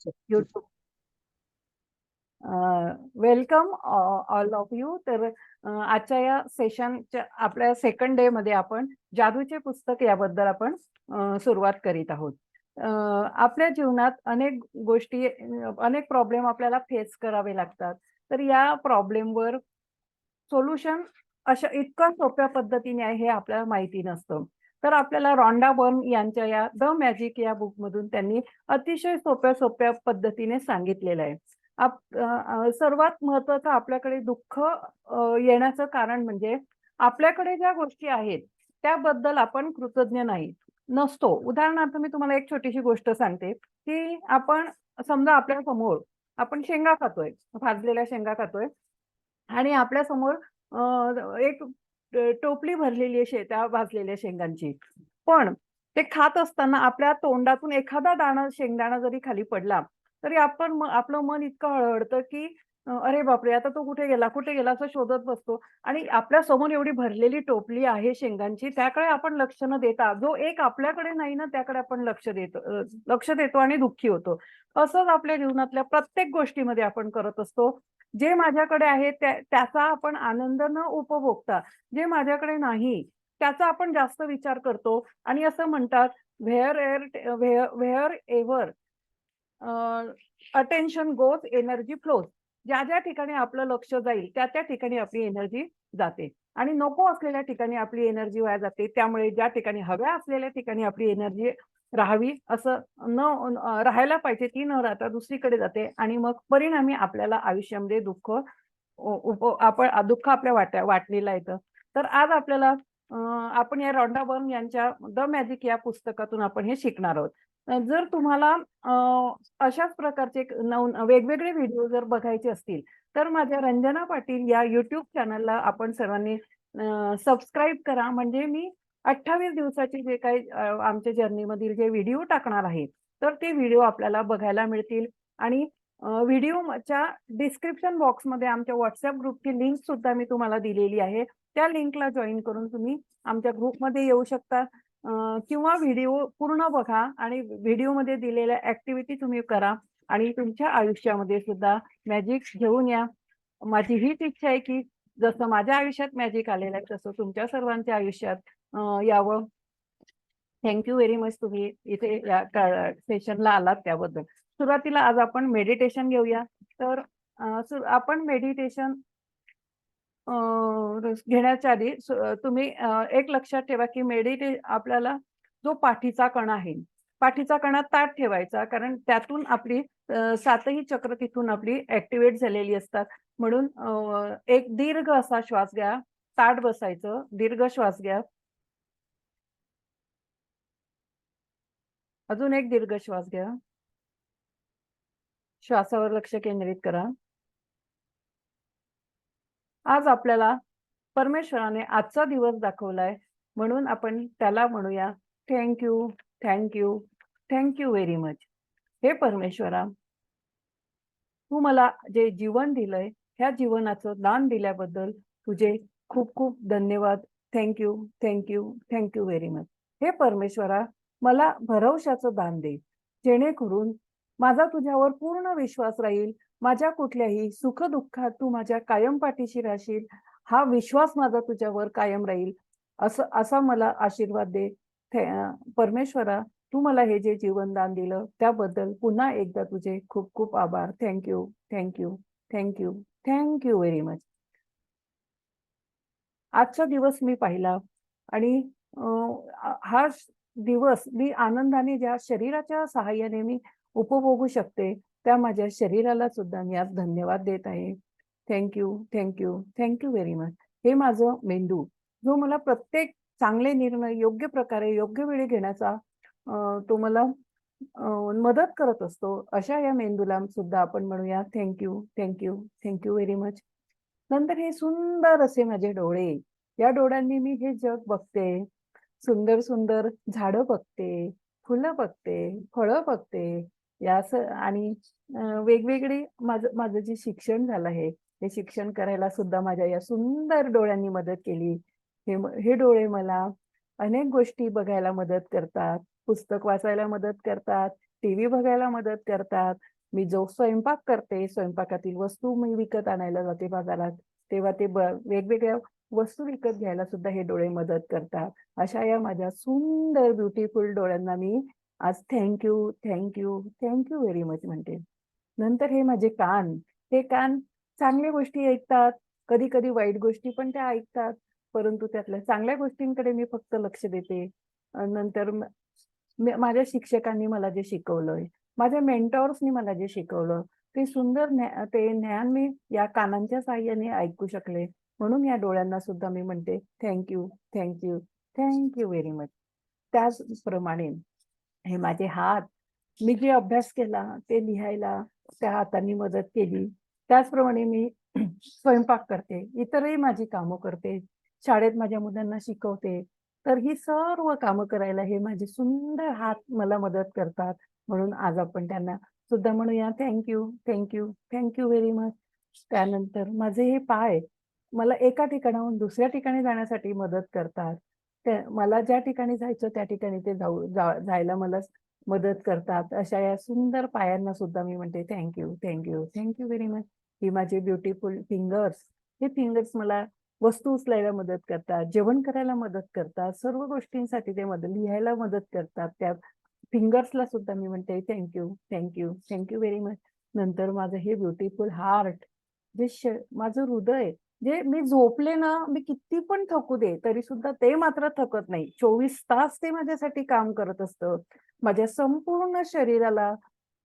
YouTube welcome all of you. तर आजच्या या सेशनच्या आपल्या सेकंड डे मध्ये आपण जादूचे पुस्तक याबद्दल आपण सुरुवात करीत आहोत. आपल्या जीवनात अनेक गोष्टी अनेक प्रॉब्लेम आपल्याला फेस करावे लागतात. तर या प्रॉब्लेमवर सोल्युशन अशा इतक्या सोप्या पद्धतीने आहे हे आपल्याला माहिती नसतं. तर आपल्याला रॉन्डा बर्न यांच्या या द मॅजिक या बुकमधून त्यांनी अतिशय सोप्या पद्धतीने सांगितलेलं आहे. सर्वात महत्त्वाचं आपल्याकडे दुःख येण्याचं कारण म्हणजे आपल्याकडे ज्या गोष्टी आहेत त्याबद्दल आपण कृतज्ञ नसतो. उदाहरणार्थ मी तुम्हाला एक छोटीशी गोष्ट सांगते, की आपण समजा आपल्या समोर आपण शेंगा खातोय, भाजलेल्या शेंगा खातोय आणि आपल्या समोर एक टोपली भरलेली आहे त्या भाजलेल्या शेंगांची. पण ते खात असताना आपल्या तोंडातून एखादा दाणा शेंगदाणा जरी खाली पडला, तरी आपण आपलं मन इतकं हळहळतं, की अरे बापरे! आता तो कुठे गेला, कुठे गेला असं शोधत बसतो आणि आपल्या समोर एवढी भरलेली टोपली आहे शेंगांची, त्याकडे आपण लक्ष न देता जो एक आपल्याकडे नाही ना, त्याकडे आपण लक्ष देतो आणि दुःखी होतो. असंच आपल्या जीवनातल्या प्रत्येक गोष्टीमध्ये आपण करत असतो. जे माझ्याकडे आहे त्याचा आपण आनंद न उपभोगता, जे माझ्याकडे नाही त्याचा आपण जास्त विचार करतो आणि असं म्हणतात where ever attention goes energy flows. ज्या ठिकाणी आपलं लक्ष जाईल त्या ठिकाणी आपली एनर्जी जाते आणि नको असलेल्या ठिकाणी आपली एनर्जी वाया जाते. त्यामुळे ज्या ठिकाणी हव्या असलेल्या ठिकाणी आपली एनर्जी राहावी असं राहायला पाहिजे, ती न राहता दुसरीकडे जाते आणि मग परिणामी आपल्याला आयुष्यामध्ये दुःख आपल्या वाटलेलं येतं. तर आज आपल्याला आपण या रॉन्डा बर्न यांच्या द मॅजिक या पुस्तकातून आपण हे शिकणार आहोत. जर तुम्हाला अशाच प्रकारचे वेगवेगळे व्हिडिओ जर बघायचे असतील, तर माझ्या रंजना पाटील या युट्यूब चॅनलला आपण सर्वांनी सबस्क्राईब करा. म्हणजे मी 28 दिवसाचे जे काही आमच्या जर्नीमधील जे व्हिडिओ टाकणार आहे, तर ते व्हिडिओ आपल्याला बघायला मिळतील आणि व्हिडिओच्या डिस्क्रिप्शन बॉक्समध्ये आमच्या WhatsApp ग्रुपची लिंक सुद्धा मी तुम्हाला दिलेली आहे. त्या लिंकला जॉइन करून तुम्ही आमच्या ग्रुपमध्ये येऊ शकता किंवा व्हिडिओ पूर्ण बघा आणि व्हिडिओमध्ये दिलेल्या ॲक्टिव्हिटी तुम्ही करा आणि तुमच्या आयुष्यामध्ये सुद्धा मॅजिक घेऊन या. माझी हीच इच्छा आहे, की जसं माझ्या आयुष्यात मॅजिक आलेलं आहे, तसं तुमच्या सर्वांच्या आयुष्यात यावं. थँक यू व्हेरी मच तुम्ही इथे या सेशनला आलात त्याबद्दल. सुरुवातीला आज आपण मेडिटेशन घेऊया. तर आपण मेडिटेशन घेण्याच्या आधी तुम्ही एक लक्षात ठेवा, की आपल्याला जो पाठीचा कणा आहे, पाठीचा कणा ताठ ठेवायचा, कारण त्यातून आपली 7ही चक्र तिथून आपली ऍक्टिव्हेट झालेली असतात. म्हणून एक दीर्घ असा श्वास घ्या, ताठ बसायचं, दीर्घ श्वास घ्या. अजून एक दीर्घ श्वास घ्या. श्वासावर लक्ष केंद्रित करा. आज आपल्याला परमेश्वराने आजचा दिवस दाखवलाय, म्हणून आपण त्याला म्हणूया thank you, thank you, thank you very much. हे परमेश्वरा, तू मला जे जीवन दिलंय, ह्या जीवनाचं दान दिल्याबद्दल तुझे खूप खूप धन्यवाद. Thank you, thank you, thank you very much. हे परमेश्वरा, मला भरवशाचं दान दे, जेणेकरून माझा तुझ्यावर पूर्ण विश्वास राहील. माझ्या कुठल्याही सुख-दुःखात तू माझ्या कायम पाठीशी राहशील, हा विश्वास माझा तुझ्यावर कायम राहील. असा मला आशीर्वाद दे. परमेश्वरा, तू मला हे जे जीवनदान दिलं त्याबद्दल पुन्हा एकदा तुझे खूप खूप आभार. Thank you, thank you, thank you, thank you very much. आजचा दिवस मी पाहिला आणि हा दिवस मी आनंदाने ज्या शरीराच्या सहाय्याने मी उपभोगू शकते, त्या माझ्या शरीराला सुद्धा मी आज धन्यवाद देत आहे. Thank you, thank you, thank you very much. हे माझं मेंदू, जो मला प्रत्येक चांगले निर्णय योग्य प्रकारे योग्य वेळी घेण्याचा तो मला मदत करत असतो. अशा या मेंदूला सुद्धा आपण म्हणूया thank you, thank you, thank you very much. नंतर हे सुंदर असे माझे डोळे, या डोळ्यांनी मी हे जग बघते. सुंदर सुंदर झाडं बघते, फुलं बघते, फळं बघते. आणि वेगवेगळी माझं जे शिक्षण झालं आहे, हे शिक्षण करायला सुद्धा माझ्या या सुंदर डोळ्यांनी मदत केली. हे डोळे मला अनेक गोष्टी बघायला मदत करतात, पुस्तक वाचायला मदत करतात, टीव्ही बघायला मदत करतात. मी जो स्वयंपाक करते, स्वयंपाकातील वस्तू मी विकत आणायला जाते बाजारात, तेव्हा ते वेगवेगळ्या वस्तू विकत घ्यायला सुद्धा हे डोळे मदत करतात. अशा या माझ्या सुंदर ब्युटिफुल डोळ्यांना मी आज thank you, thank you, thank you very much म्हणते. नंतर हे माझे कान, हे कान चांगल्या गोष्टी ऐकतात, कधी-कधी वाईट गोष्टी पण त्या ऐकतात. परंतु त्यातल्या चांगल्या गोष्टींकडे मी फक्त लक्ष देते. नंतर माझ्या शिक्षकांनी मला जे शिकवलंय, माझ्या मेंटॉर्सनी मला जे शिकवलं, ते सुंदर ते ज्ञान मी या कानांच्या साहाय्याने ऐकू शकले. म्हणून या डोळ्यांना सुद्धा मी म्हणते thank you, thank you, thank you very much. त्याचप्रमाणे हे माझे हात, मी जे अभ्यास केला ते लिहायला त्या हातांनी मदत केली. त्याचप्रमाणे मी स्वयंपाक करते, इतरही माझी कामं करते, शाळेत माझ्या मुलांना शिकवते. तर ही सर्व कामं करायला हे माझे सुंदर हात मला मदत करतात. म्हणून आज आपण त्यांना सुद्धा म्हणूया thank you, thank you, thank you very much. त्यानंतर माझे हे पाय मला एका ठिकाणाहून दुसऱ्या ठिकाणी जाण्यासाठी मदत करतात. मला ज्या ठिकाणी जायचं त्या ठिकाणी ते जायला मला मदत करतात. अशा या सुंदर पायांना सुद्धा मी म्हणते thank you, thank you, thank you very much. ही माझी ब्युटिफुल फिंगर्स, हे फिंगर्स मला वस्तू उचलायला मदत करतात, जेवण करायला मदत करतात, सर्व गोष्टींसाठी ते लिहायला मदत करतात. त्या फिंगर्सला सुद्धा मी म्हणते thank you, thank you, thank you very much. नंतर माझं हे ब्युटिफुल हार्ट, जे माझं हृदय, जे मी झोपले ना, मी किती पण थकू दे, तरी सुद्धा ते मात्र थकत नाही. 24 तास ते माझ्यासाठी काम करत असतं. माझ्या संपूर्ण शरीराला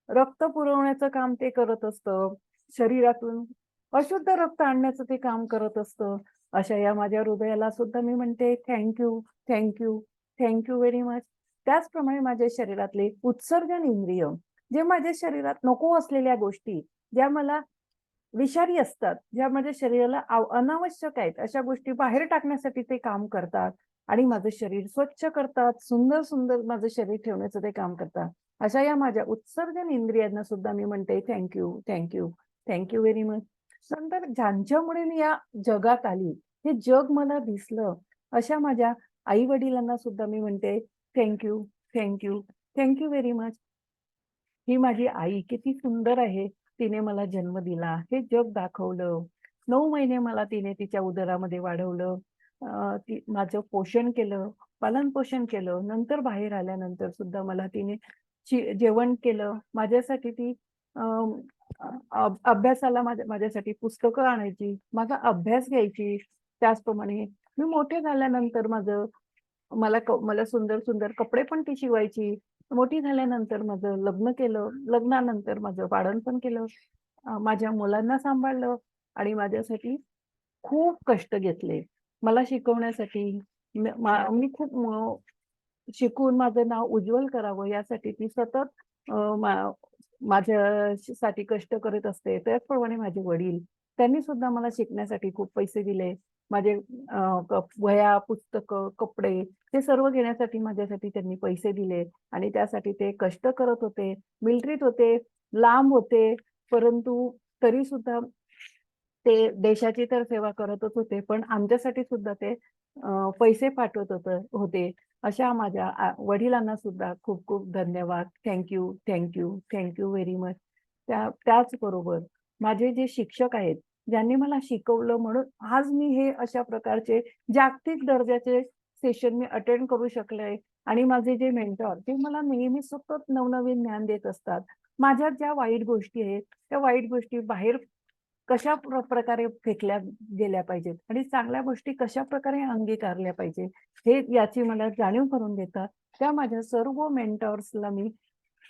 रक्त पुरवण्याचं काम ते करत असतं. शरीरातून अशुद्ध रक्त आणण्याचं ते काम करत असतं. अशा या माझ्या हृदयाला सुद्धा मी म्हणते thank you, thank you, thank you very much. त्याचप्रमाणे माझ्या शरीरातले उत्सर्जन इंद्रिय, जे माझ्या शरीरात नको असलेल्या गोष्टी, ज्या मला विषारी असतात, ज्या माझ्या शरीराला अनावश्यक आहेत, अशा गोष्टी बाहेर टाकण्यासाठी ते काम करतात आणि माझं शरीर स्वच्छ करतात. सुंदर, सुंदर माझं शरीर ठेवण्याचं ते काम करतात. अशा या माझ्या उत्सर्जन इंद्रियांना सुद्धा मी म्हणते thank you, thank you, thank you very much. नंतर ज्यांच्यामुळे मी या जगात आली, हे जग मला दिसलं, अशा माझ्या आई-वडिलांना सुद्धा मी म्हणते thank you, thank you, thank you very much. ही माझी आई किती सुंदर आहे. तिने मला जन्म दिला, हे जग दाखवलं. 9 महिने मला तिने तिच्या उदरामध्ये वाढवलं. ती माझं पोषण केलं, पालन-पोषण केलं. नंतर बाहेर आल्यानंतर सुद्धा मला तिने जेवण केलं. माझ्यासाठी ती अ, अभ्यासाला माझ्यासाठी पुस्तकं आणायची, माझा अभ्यास घ्यायची. त्याचप्रमाणे मी मोठे झाल्यानंतर मला सुंदर-सुंदर कपडे पण ती शिवायची. मोठी झाल्यानंतर माझं लग्न केलं. लग्नानंतर माझं बाळंतपण केलं. माझ्या मुलांना सांभाळलं आणि माझ्यासाठी खूप कष्ट घेतले. मला शिकवण्यासाठी मी खूप शिकून माझं नाव उज्ज्वल करावं यासाठी ती सतत अ, मा माझ्यासाठी कष्ट करत असते. त्याचप्रमाणे माझे वडील, त्यांनी सुद्धा मला शिकण्यासाठी खूप पैसे दिले. माझे वह्या, पुस्तकं, कपडे हे सर्व घेण्यासाठी माझ्यासाठी त्यांनी पैसे दिले आणि त्यासाठी ते कष्ट करत होते. मिलिटरीत होते, लांब होते, परंतु तरी सुद्धा ते देशाची तर सेवा करतच होते, पण आमच्यासाठी सुद्धा ते पैसे पाठवत होते. अशा माझ्या वडिलांना सुद्धा खूप-खूप धन्यवाद. Thank you, thank you, thank you very much. त्याचबरोबर माझे जे शिक्षक आहेत, ज्यांनी मला शिकवलं म्हणून आज मी हे अशा प्रकारचे जागतिक दर्जाचे सेशन मी अटेंड करू शकले आणि माझे जे मेंटॉर ते मला नेहमी सतत नवनवीन ज्ञान देत असतात. माझ्यात ज्या वाईट गोष्टी आहेत, त्या वाईट गोष्टी बाहेर कशा प्रकारे फेकल्या गेल्या पाहिजेत आणि चांगल्या गोष्टी कशाप्रकारे अंगीकारल्या पाहिजे, हे याची मला जाणीव करून देतात. त्या माझ्या सर्व मेंटॉर्सला मी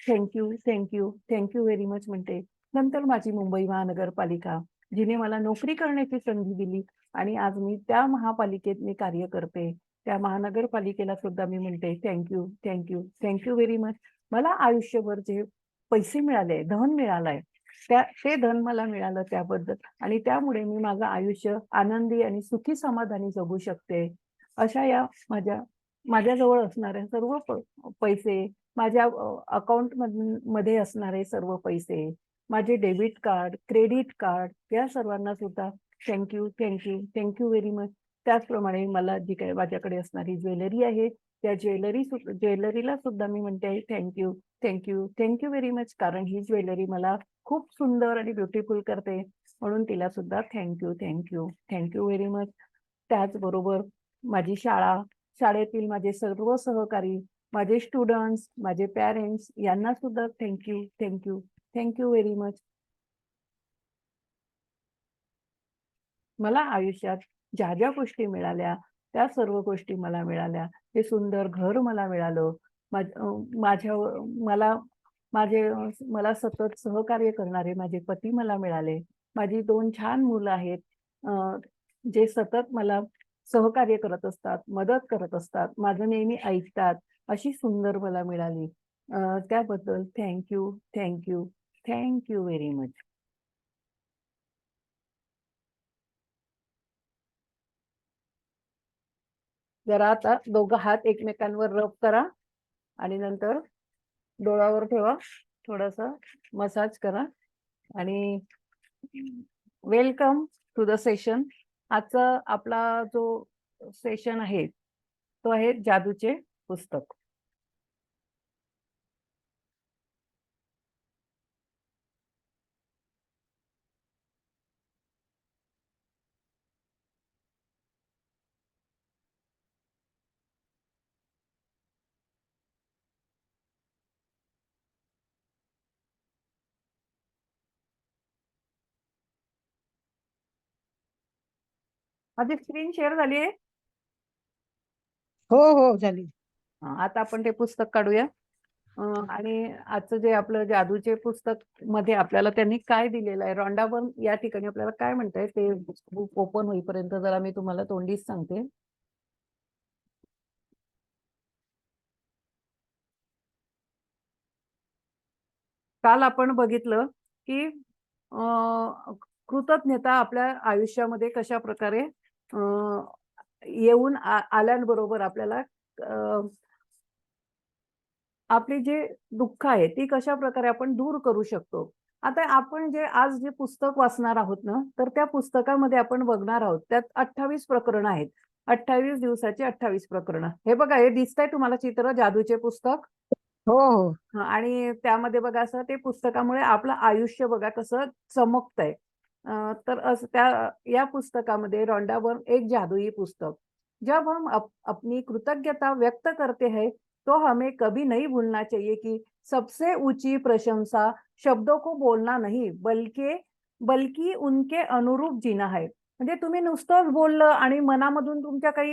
thank you, thank you, thank you very much म्हणते. नंतर माझी मुंबई महानगरपालिका, जिने मला नोकरी करण्याची संधी दिली आणि आज मी त्या महापालिकेत मी कार्य करते. त्या महानगरपालिकेला सुद्धा मी म्हणते thank you, thank you, thank you very much. मला आयुष्यभर जे पैसे मिळाले, धन मिळालंय, ते धन मला मिळालं त्याबद्दल आणि त्यामुळे मी माझं आयुष्य आनंदी आणि सुखी समाधानी जगू शकते. अशा या माझ्याजवळ असणाऱ्या सर्व पैसे, माझ्या अकाउंट मध्ये असणारे सर्व पैसे, माझे डेबिट कार्ड, क्रेडिट कार्ड या सर्वांना सुद्धा thank you, thank you, thank you very much. त्याचप्रमाणे मला जी काही माझ्याकडे असणारी ज्वेलरी आहे, त्या ज्वेलरीला सुद्धा मी म्हणते thank you, thank you, thank you very much. कारण ही ज्वेलरी मला खूप सुंदर आणि ब्युटिफुल करते, म्हणून तिला सुद्धा thank you, thank you, thank you very much. त्याचबरोबर माझी शाळा, शाळेतील माझे सर्व सहकारी, माझे स्टुडंट्स, माझे पॅरेंट्स यांना सुद्धा thank you, thank you, thank you very much. मला आयुष्यात ज्या ज्या गोष्टी मिळाल्या त्या सर्व गोष्टी मला मिळाल्या. हे सुंदर घर मला मिळालं. माझ्या मला माझे मला सतत सहकार्य करणारे माझे पती मला मिळाले. माझी 2 छान मुलं आहेत. जे सतत मला सहकार्य करत असतात, मदत करत असतात, माझं नेहमी ऐकतात. अशी सुंदर मला मिळाली. त्याबद्दल thank you, thank you, thank you very much. जरा आता दोघं हात एकमेकांवर रब करा आणि नंतर डोळ्यावर ठेवा. थोडासा मसाज करा आणि वेलकम टू द सेशन. आजचा आपला जो सेशन आहे तो आहे जादूचे पुस्तक. माझी स्क्रीन शेअर झाली आहे. हो हो झाली. आता आपण ते पुस्तक काढूया. आणि आजचं जे आपलं जादूचे पुस्तक मध्ये आपल्याला त्यांनी काय दिलेलं आहे, रॉन्डा बर्न या ठिकाणी आपल्याला काय म्हणताय ते बुक ओपन होईपर्यंत जरा मी तुम्हाला तोंडीच सांगते. काल आपण बघितलं की कृतज्ञता आपल्या आयुष्यामध्ये कशा प्रकारे येऊन आल्याबरोबर आपल्याला आपली जे दुःख आहे ती कशा प्रकारे आपण दूर करू शकतो. आता आपण जे आज जे पुस्तक वाचणार आहोत ना, तर त्या पुस्तकामध्ये आपण बघणार आहोत त्यात 28 प्रकरण आहेत. 28 दिवसाची 28 प्रकरण. हे बघा, हे दिसतंय तुम्हाला चित्र, जादूचे पुस्तक. हो हो. आणि त्यामध्ये बघा असं ते पुस्तकामुळे आपलं आयुष्य बघा कसं चमकतंय. तर असं त्या या पुस्तकामध्ये रॉन्डा बर्न एक जादुई पुस्तक. जब हम अपनी कृतज्ञता व्यक्त करते हैं तो हमें कभी नहीं भूलना चाहिए कि सबसे ऊंची प्रशंसा शब्दों को बोलना नहीं बल्कि बल्कि उनके अनुरूप जीना है. म्हणजे तुम्ही नुसतंच बोललं आणि मनामधून तुमच्या काही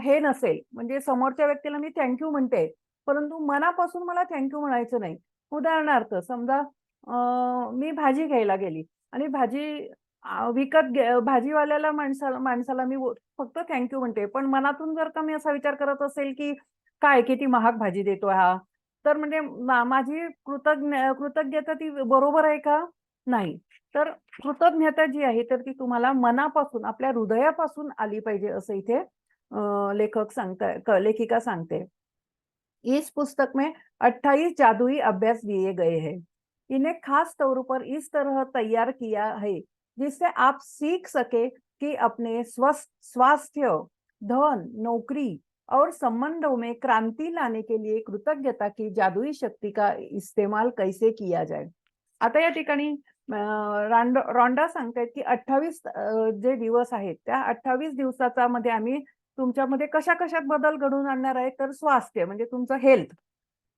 हे नसेल, म्हणजे समोरच्या व्यक्तीला मी थँक्यू म्हणते, परंतु मनापासून मला थँक्यू म्हणायचं नाही. उदाहरणार्थ समजा मी भाजी घ्यायला गेली आणि भाजीवाल्याला माणसाला मी फक्त थँक्यू म्हणते. पण मनातून जर का मी असा विचार करत असेल, की काय किती महाग भाजी देतोय हा, तर म्हणजे माझी कृतज्ञता ती बरोबर आहे का? नाही. तर कृतज्ञता जी आहे तर ती तुम्हाला मनापासून, आपल्या हृदयापासून आली पाहिजे असं इथे लेखिका सांगते. इस पुस्तक में 28 जादुई अभ्यास दिए गए हैं. इन्हें खास तौर पर इस तरह तैयार किया है जिससे आप सीख सके कि अपने स्वास्थ्य, धन, नौकरी और संबंधों में क्रांति लाने के लिए कृतज्ञता की जादुई शक्ति का इस्तेमाल कैसे किया जाए. आता या ठिकाणी रॉन्डा सांगतायत की 28 जे दिवस आहेत त्या 28 दिवसाचा मध्ये आम्ही तुमच्यामध्ये कशा कशात बदल घडवून आणणार आहे, तर स्वास्थ्य म्हणजे तुमचं हेल्थ,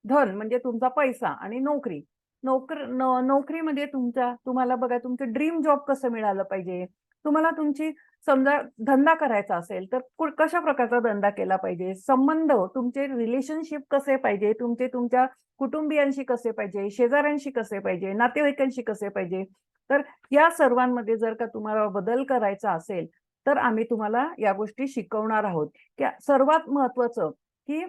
धन म्हणजे तुमचा पैसा आणि नोकरी. नोकरीमध्ये तुम्हाला बघा तुमचं ड्रीम जॉब कसं मिळालं पाहिजे. तुम्हाला तुमची समजा धंदा करायचा असेल तर कशा प्रकारचा धंदा केला पाहिजे. संबंध, तुमचे रिलेशनशिप कसे पाहिजे, तुमच्या कुटुंबियांशी कसे पाहिजे, शेजाऱ्यांशी कसे पाहिजे, नातेवाईकांशी कसे पाहिजे. तर या सर्वांमध्ये जर का तुम्हाला बदल करायचा असेल तर आम्ही तुम्हाला या गोष्टी शिकवणार आहोत. सर्वात महत्वाचं की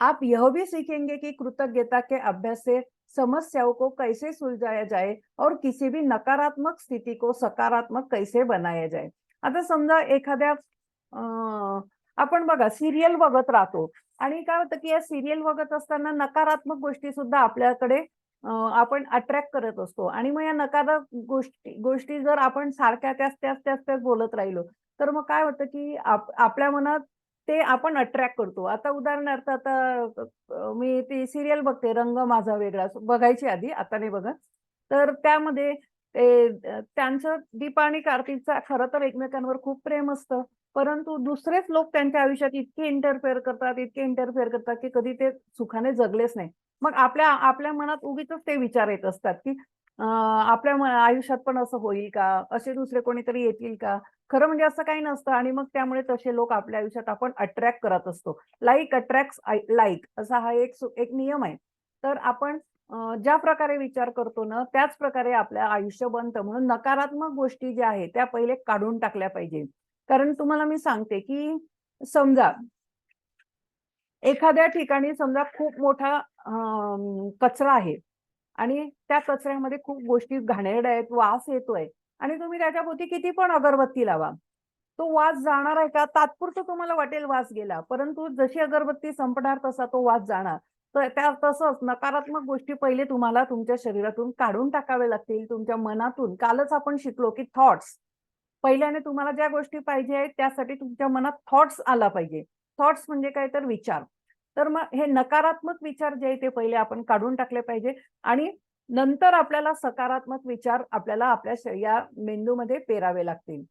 आप यह भी सीखेंगे कि कृतज्ञता के अभ्यास से समस्याओं को कैसे सुलझाया जाए और किसी भी नकारात्मक स्थिति को सकारात्मक कैसे बनाया जाए. आता समजा एखाद्या आपण बघा सिरियल बघत राहतो आणि काय होतं की या सिरियल बघत असताना नकारात्मक गोष्टी सुद्धा आपल्याकडे आपण अट्रॅक्ट करत असतो आणि मग या नकारात्मक गोष्टी जर आपण सारख्या त्याच बोलत राहिलो तर मग काय होतं की आपल्या मनात ते आपण अट्रॅक्ट करतो. आता उदाहरणार्थ मी ती सीरियल बघते रंग माझा वेगळा बघायची आधी, आता नाही बघत. तर त्यामध्ये त्यांचं दीपा आणि कार्तिकचं खरं तर एकमेकांवर खूप प्रेम असतं. परंतु दुसरेच लोक त्यांच्या आयुष्यात इतके इंटरफेअर करतात, की कधी ते सुखाने जगलेच नाही. मग आपल्या आपल्या मनात उगीचच ते विचार येत असतात, की आपल्या आयुष्यात पण असं होईल का? असे दुसरे कोणीतरी येतील का? खरं म्हणजे असं काही नसतं आणि मग त्यामुळे तसे लोक आपल्या आयुष्यात आपण अट्रॅक्ट करत असतो. लाइक अट्रॅक्ट्स लाइक असा हा एक नियम आहे. तर आपण ज्या प्रकारे विचार करतो ना, त्याच प्रकारे आपलं आयुष्य बनतं. म्हणून नकारात्मक गोष्टी ज्या आहेत, त्या पहिले काढून टाकल्या पाहिजे. कारण तुम्हाला मी सांगते, की समजा एखाद्या ठिकाणी समजा खूप मोठा कचरा आहे आणि त्या कचऱ्यामध्ये खूप गोष्टी घाणेरड्या आहेत, वास येतोय आणि तुम्ही त्याच्याभोवती किती पण अगरबत्ती लावा. तो वास जाणार आहे का? तात्पुरतं तुम्हाला वाटेल वास गेला, परंतु जशी अगरबत्ती संपणार तसा तो वास जाणार. तर तसंच नकारात्मक गोष्टी पहिले तुम्हाला तुमच्या शरीरातून काढून टाकाव्या लागतील, तुमच्या मनातून. कालच आपण शिकलो, की थॉट्स पहिल्याने तुम्हाला ज्या गोष्टी पाहिजे आहेत त्यासाठी तुमच्या मनात थॉट्स आला पाहिजे. थॉट्स म्हणजे काय तर विचार. तर मग हे नकारात्मक विचार जे आहे ते पहिले आपण काढून टाकले पाहिजे आणि नंतर आपल्याला सकारात्मक विचार आपल्याला आपल्या या मेंदूमध्ये पेरावे लागतील.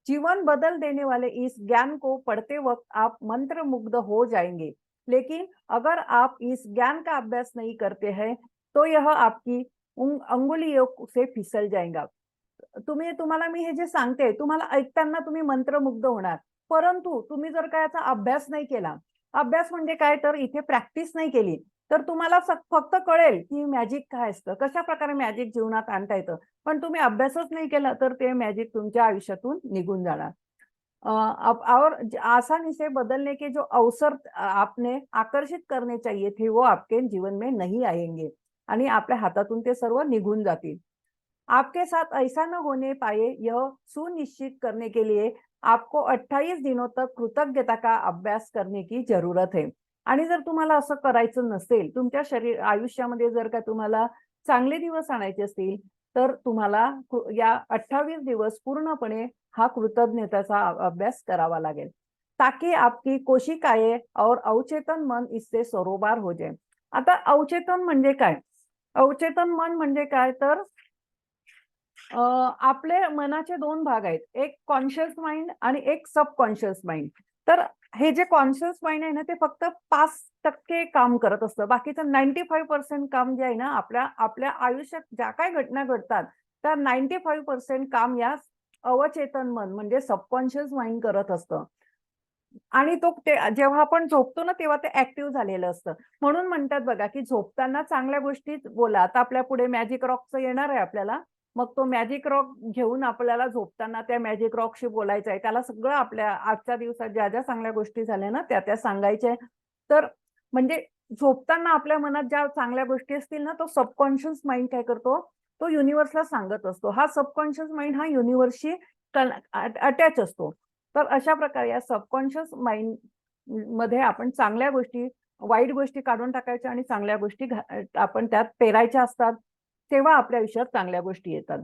जीवन बदल देने वाले इस ज्ञान को पढ़ते वक्त आप मंत्रमुग्ध हो जाएंगे। लेकिन अगर आप इस ज्ञान का अभ्यास नहीं करते हैं, तो यह आपकी अंगुलियों से फिसल जाएगा। तुम्हाला मी हे जे सांगते, तुम्हाला ऐकताना तुम्ही मंत्रमुग्ध होणार. परंतु तुम्ही जर का याचा अभ्यास नाही केला, अभ्यास म्हणजे काय तर इथे प्रॅक्टिस नाही केली, तर तुम्हाला फक्त कळेल, की मॅजिक काय असतं, कशाप्रकारे मॅजिक जीवनात आणता येतं. पण तुम्ही अभ्यासच नाही केला, तर ते मॅजिक तुमच्या आयुष्यातून निघून जाणार. और आसानी से बदलने के जो अवसर आपने आकर्षित करने चाहिए थे, वो आपके जीवन में नहीं आएंगे आणि आपल्या हातातून ते सर्व निघून जातील. आपके साथ ऐसा न होने पाए यह सुनिश्चित करने के लिए आपको 28 दिनों तक कृतज्ञता का अभ्यास करने की जरूरत है. आणि जर तुम्हाला असं करायचं नसेल, तुमच्या आयुष्यामध्ये जर का तुम्हाला चांगले दिवस आणायचे असतील, तर तुम्हाला या 28 दिवस पूर्णपणे हा कृतज्ञतेचा अभ्यास करावा लागेल. ताकि आपकी कोशिकाएं और अवचेतन मन इससे सरोबार हो जाए. आता अवचेतन म्हणजे काय? अवचेतन मन म्हणजे काय तर आपले मनाचे 2 भाग आहेत. एक कॉन्शियस माइंड आणि एक सबकॉन्शियस माइंड. तर हे जे कॉन्शियस माइंड आहे ना, ते फक्त 5% काम करत असतं. बाकीचं 95% काम जे आहे ना, आपल्या आपल्या आयुष्यात ज्या काही घटना घडतात, त्या 95% काम या अवचेतन मन म्हणजे सबकॉन्शियस माइंड करत असतं. आणि ते जेव्हा आपण झोपतो ना, तेव्हा ते ॲक्टिव्ह झालेलं असतं. म्हणून म्हणतात बघा, की झोपताना चांगल्या गोष्टीच बोला. आता आपल्या पुढे मॅजिक रॉकचं येणार आहे आपल्याला. मग तो मॅजिक रॉक घेऊन आपल्याला झोपताना त्या मॅजिक रॉकशी बोलायचं आहे. त्याला सगळं आपल्या आजच्या दिवसात ज्या चांगल्या गोष्टी झाल्या ना, त्या सांगायच्या आहे. तर म्हणजे झोपताना आपल्या मनात ज्या चांगल्या गोष्टी असतील ना, तो सबकॉन्शियस माइंड काय करतो, तो युनिव्हर्सला सांगत असतो. हा सबकॉन्शियस माइंड हा युनिव्हर्सशी अटॅच असतो. तर अशा प्रकारे या सबकॉन्शियस माइंड मध्ये आपण चांगल्या गोष्टी, वाईट गोष्टी काढून टाकायच्या आणि चांगल्या गोष्टी आपण त्यात पेरायच्या असतात. तेव्हा आपल्या आयुष्यात चांगल्या गोष्टी येतात.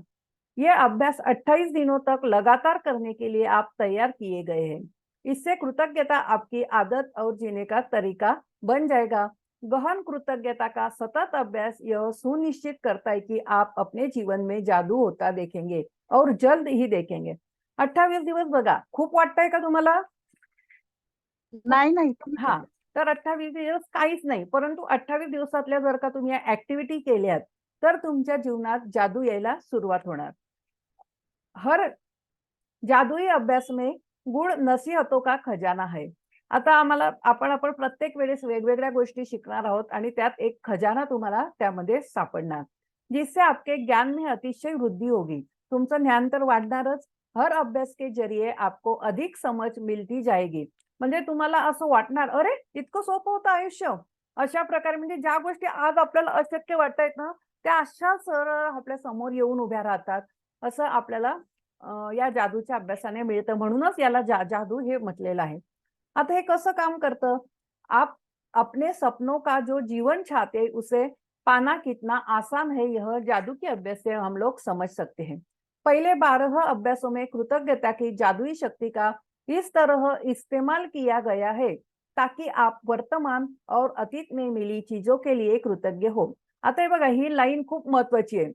ये अभ्यास 28 दिनों तक लगातार करने के लिए आप तैयार किए गए हैं. इससे कृतज्ञता आपकी आदत और जीने का तरीका बन जाएगा. गहन कृतज्ञता का सतत अभ्यास यह सुनिश्चित करता है कि आप अपने जीवन में जादू होता देखेंगे और जल्द ही देखेंगे. 28 दिवस बघा, खूप वाटतंय का तुम्हाला? नाही नाही ठीक आहे. हां, तर 28 दिवस काहीच नाही. परंतु 28 दिवसातल्या जर का तुम्ही या ॲक्टिव्हिटी केल्यात, तर तुमच्या जीवनात जादू यायला सुरुवात होणार. हर जादुई अभ्यास में गुण नसीहतों का खजाना है. आता आपण प्रत्येक वेळेस वेगवेगळ्या गोष्टी शिकणार आहोत आणि त्यात एक खजाना तुम्हाला त्यामध्ये सापडणार. जिससे आपके ज्ञान में अतिशय वृद्धि होगी. तुमचं ज्ञान तर वाढणारच. हर अभ्यास के जरिए आपको अधिक समझ मिलती जाएगी. म्हणजे तुम्हाला असं वाटणार, "अरे, इतकं सोपं होतं आयुष्य." अशा प्रकारे म्हणजे ज्या गोष्टी आज आपल्याला अशक्य वाटतायत ना, त्या अशा सरळ आपल्या समोर येऊन उभ्या राहतात. असं आपल्याला या जादूच्या अभ्यासाने मिळतं. म्हणूनच याला जादू हे म्हटलेलं आहे. आता हे कसं काम करतं? आप अपने सपनों का जो जीवन चाहते उसे पाना कितना आसान है, यह जादू के अभ्यास से हम लोग समझ सकते हैं. पहले 12 अभ्यासों में कृतज्ञता की जादुई शक्ति का इस तरह इस्तेमाल किया गया है ताकि आप वर्तमान और अतीत में मिली चीजों के लिए कृतज्ञ हो. आता हे बघा, ही लाईन खूप महत्वाची आहे.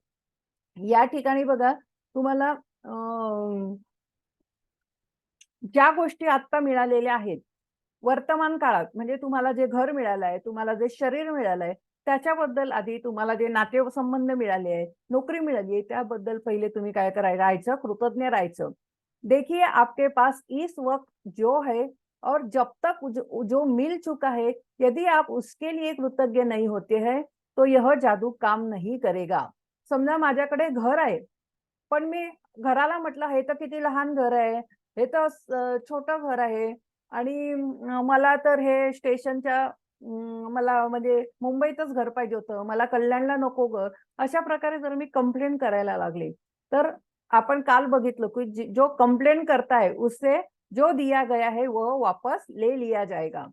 या ठिकाणी बघा तुम्हाला ज्या गोष्टी आता मिळालेल्या आहेत, वर्तमान काळात म्हणजे तुम्हाला जे घर मिळालं आहे, तुम्हाला जे शरीर मिळालं आहे, त्याच्याबद्दल आधी तुम्हाला जे नातेसंबंध मिळाले आहेत, नोकरी मिळाली आहे, त्याबद्दल पहिले तुम्ही काय राहायचं, कृतज्ञ राहायचं. देखिए आपके पास इस वक्त जो है और जब तक जो जो मिल चुका है, यदि आप उसके लिए कृतज्ञ नहीं होते हैं, तो यह जादू काम नहीं करेगा. समजा माझ्याकडे घर आहे, पण मी घराला म्हटलं हे तर किती लहान घर आहे, हे तर छोटं घर आहे आणि मला तर हे स्टेशनच्या मला म्हणजे मुंबईतच घर पाहिजे होतं, मला कल्याणला नको घर. अशा प्रकारे जर मी कंप्लेन करायला लागले, तर आपण काल बघितलं की जो कंप्लेन करता है उससे जो दिया गया है वो वापस ले लिया जाएगा.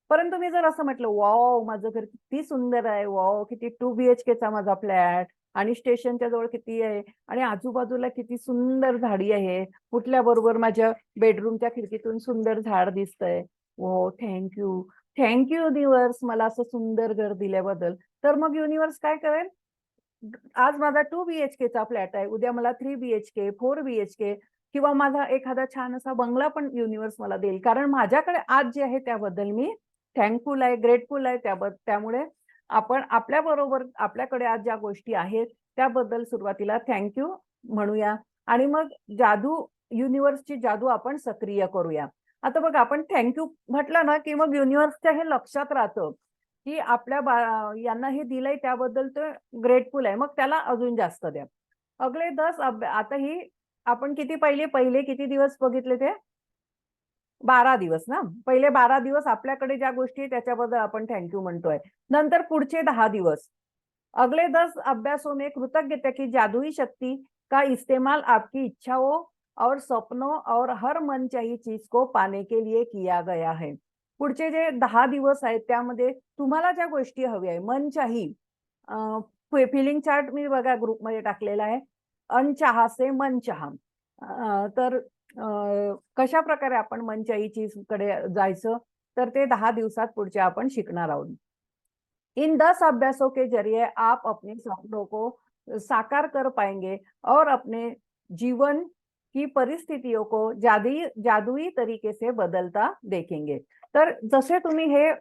परंतु मी जर असं म्हटलं, वॉव माझं घर किती सुंदर आहे, वॉव किती 2 BHKचा माझा फ्लॅट आणि स्टेशनच्या जवळ किती आहे आणि आजूबाजूला किती सुंदर झाडी आहे, उठल्याबरोबर माझ्या बेडरूमच्या खिडकीतून सुंदर झाड दिसतंय. हो, thank you. Thank you universe मला असं सुंदर घर दिल्याबद्दल. तर मग युनिव्हर्स काय करेल, आज माझा 2 BHKचा फ्लॅट आहे, उद्या मला 3 BHK, 4 BHK किंवा माझा एखादा छान असा बंगला पण युनिव्हर्स मला देईल. कारण माझ्याकडे आज जे आहे त्याबद्दल मी थँकफुल आहे, ग्रेटफुल आहे त्यामुळे आपण आपल्याबरोबर आपल्याकडे आज ज्या गोष्टी आहेत त्याबद्दल सुरुवातीला थँक यू म्हणूया आणि मग युनिव्हर्सची जादू आपण सक्रिय करूया. आता बघा आपण थँक यू म्हटलं ना, की मग युनिव्हर्सच्या हे लक्षात राहतं, की यांना हे दिलंय त्याबद्दल तो ग्रेटफुल आहे. मग त्याला अजून जास्त द्या. अगले 10 आता ही आपण पहिले किती दिवस बघितले ते? 12 दिवस ना. पहिले 12 दिवस आपल्याकडे ज्या गोष्टी आहेत त्याच्याबद्दल आपण थँक यू म्हणतोय. नंतर पुढचे 10 दिवस. अगले 10 अभ्यासों में कृतज्ञता की जादुई शक्ति का इस्तेमाल आपकी इच्छाओं और सपनों और हर मनचाही चीज को पाने के लिए किया गया है. पुढचे जे 10 दिवस आहेत त्यामध्ये तुम्हाला ज्या गोष्टी हव्या आहे, मनचाही फिलिंग चार्ट मी बघा ग्रुपमध्ये टाकलेला आहे. अनचाहा से मनचाहा. तर कशा प्रकारे आपण मनचाही चीजकडे जायचं, तर ते 10 दिवसात पुढचे आपण शिकणार आहोत. इन 10 अभ्यासों के जरिए आप अपने सपनों को साकार कर पाएंगे और अपने जीवन की परिस्थितियों को जादुई तरीके से बदलता देखेंगे. तर जसे तुम्ही हे